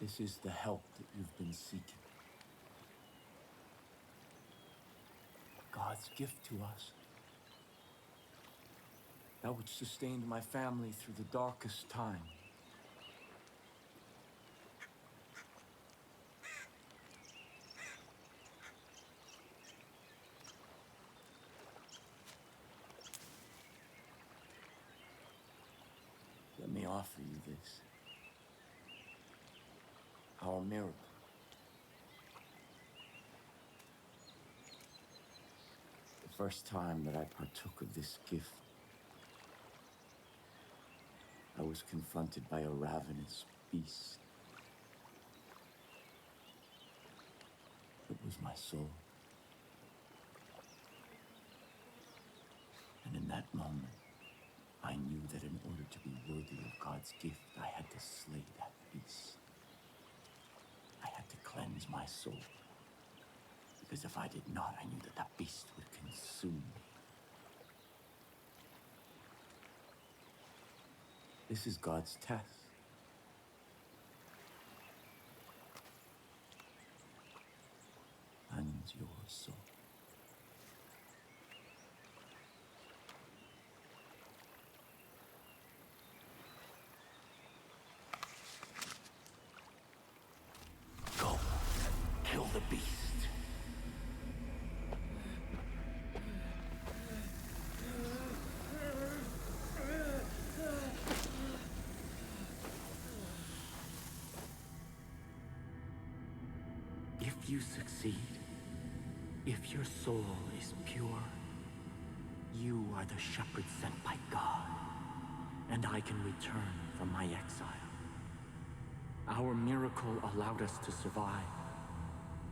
This is the help that you've been seeking. God's gift to us. That which sustained my family through the darkest time. Let me offer you this. Our miracle. The first time that I partook of this gift, I was confronted by a ravenous beast. It was my soul. And in that moment, I knew that in order to be worthy of God's gift, I had to slay that beast. I had to cleanse my soul. Because if I did not, I knew that that beast would consume me. This is God's test. And your soul. Go. Kill the beast. If you succeed, if your soul is pure, you are the shepherd sent by God, and I can return from my exile. Our miracle allowed us to survive,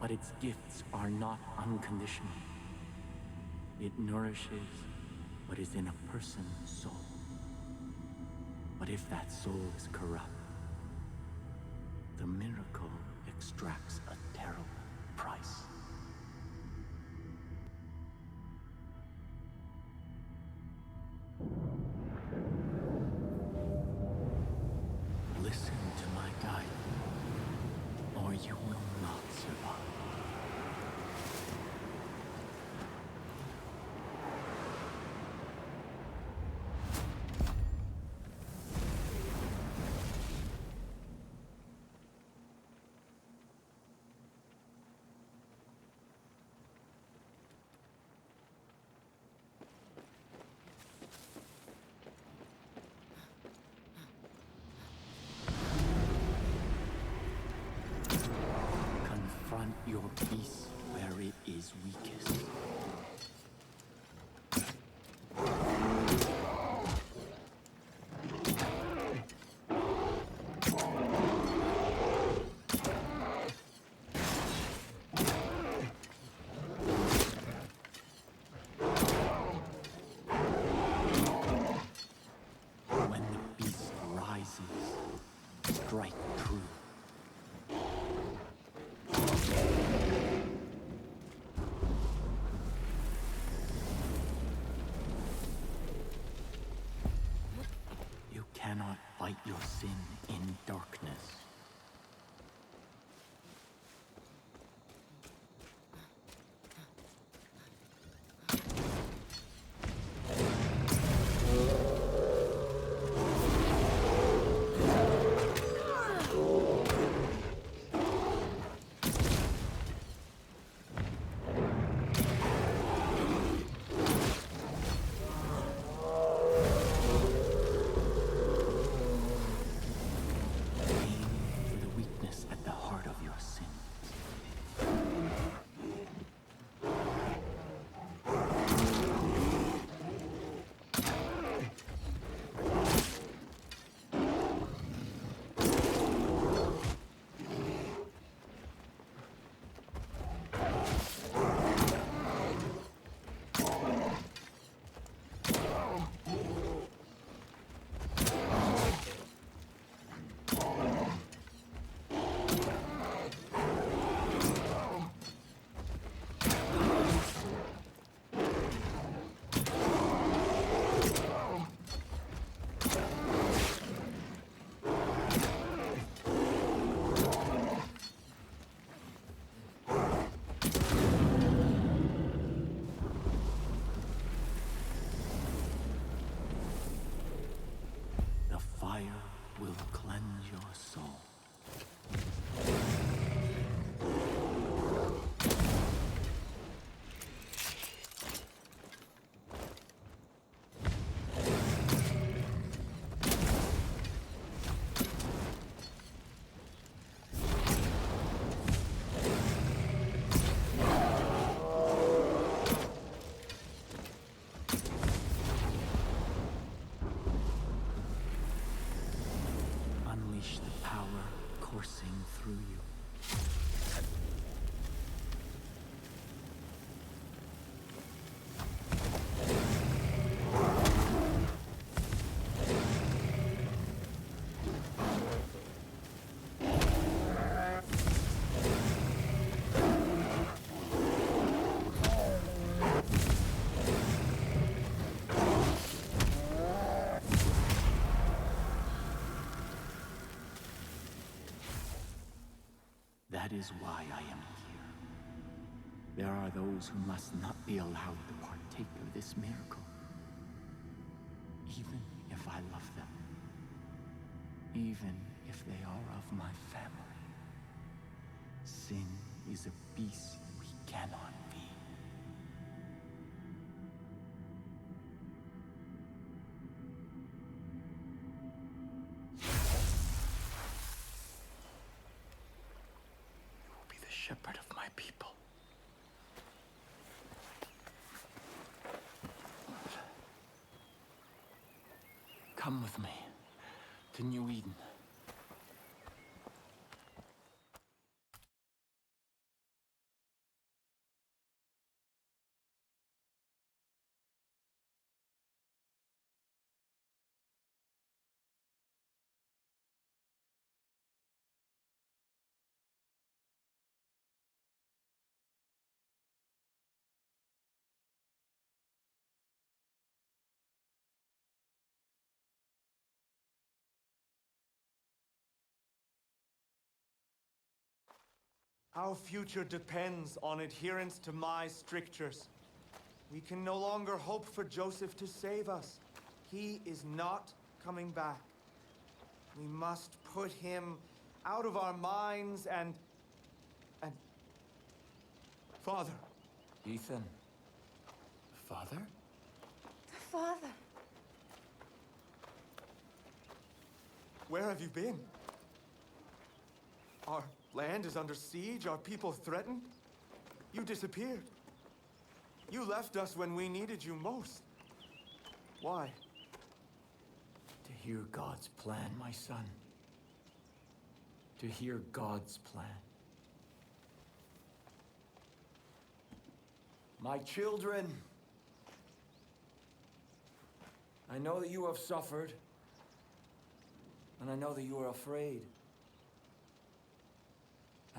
but its gifts are not unconditional. It nourishes what is in a person's soul. But if that soul is corrupt, the miracle extracts a terrible price. Listen to my guidance, or you will not survive. Confront your beast where it is weakest. When the beast rises, strike true. You cannot fight your sin in darkness. soul. Unleash the power coursing through you. That is why I am here. There are those who must not be allowed to partake of this miracle. Even if I love them. Even if they are of my family. Sin is a beast we cannot be. Shepherd of my people. Come with me to New Eden. Our future depends on adherence to my strictures. We can no longer hope for Jospeh to save us. He is not coming back. We must put him out of our minds and... Father. Ethan. Father? Father. Where have you been? Our land is under siege, our people threatened. You disappeared. You left us when we needed you most. Why? To hear God's plan, my son. To hear God's plan. My children, I know that you have suffered, and I know that you are afraid.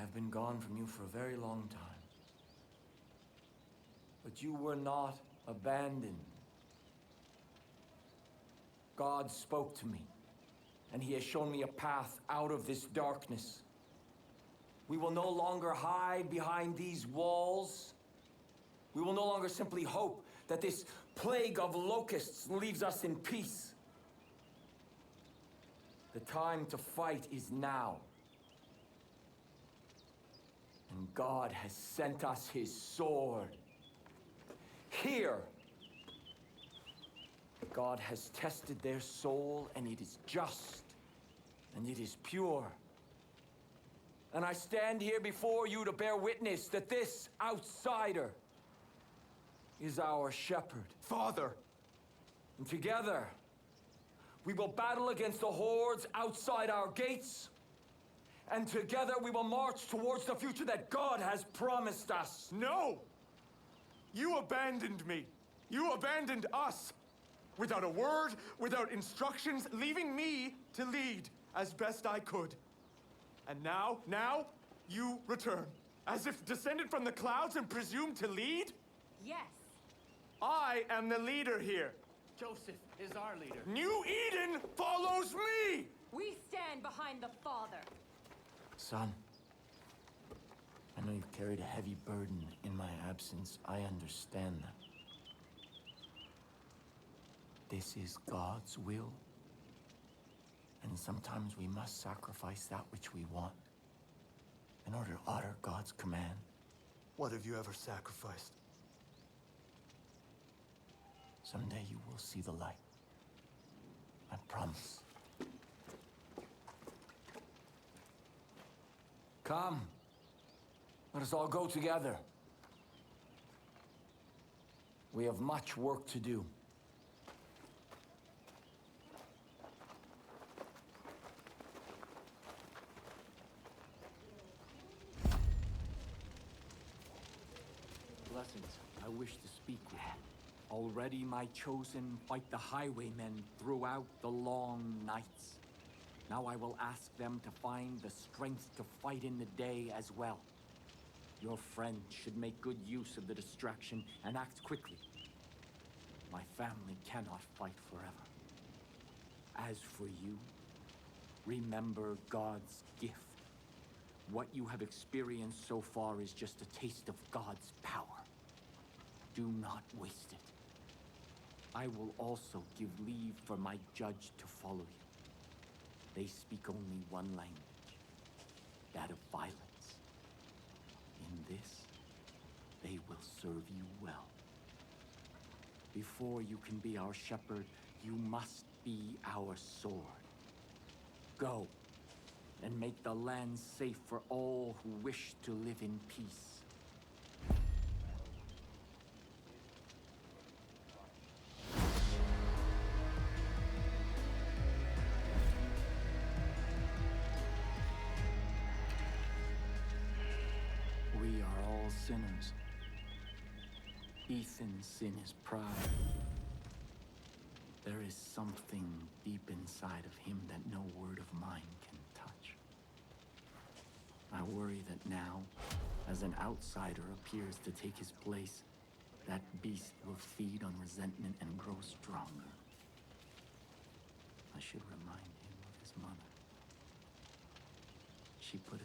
I've been gone from you for a very long time. But you were not abandoned. God spoke to me, and he has shown me a path out of this darkness. We will no longer hide behind these walls. We will no longer simply hope that this plague of locusts leaves us in peace. The time to fight is now. And God has sent us his sword. Here, God has tested their soul, and it is just, and it is pure. And I stand here before you to bear witness that this outsider is our shepherd. Father! And together, we will battle against the hordes outside our gates. And together we will march towards the future that God has promised us. No! You abandoned me. You abandoned us. Without a word, without instructions, leaving me to lead as best I could. And now, you return. As if descended from the clouds and presumed to lead? Yes. I am the leader here. Jospeh is our leader. New Eden follows me! We stand behind the Father. Son, I know you've carried a heavy burden in my absence. I understand that. This is God's will. And sometimes we must sacrifice that which we want in order to honor God's command. What have you ever sacrificed? Someday you will see the light. I promise. Come. Let us all go together. We have much work to do. Blessings, I wish to speak with you. Already my chosen fight the highwaymen throughout the long nights. Now I will ask them to find the strength to fight in the day as well. Your friend should make good use of the distraction and act quickly. My family cannot fight forever. As for you, remember God's gift. What you have experienced so far is just a taste of God's power. Do not waste it. I will also give leave for my judge to follow you. They speak only one language, that of violence. In this, they will serve you well. Before you can be our shepherd, you must be our sword. Go, and make the land safe for all who wish to live in peace. We are all sinners. Ethan's sin is pride. There is something deep inside of him that no word of mine can touch. I worry that now, as an outsider appears to take his place, that beast will feed on resentment and grow stronger. I should remind him of his mother. She put a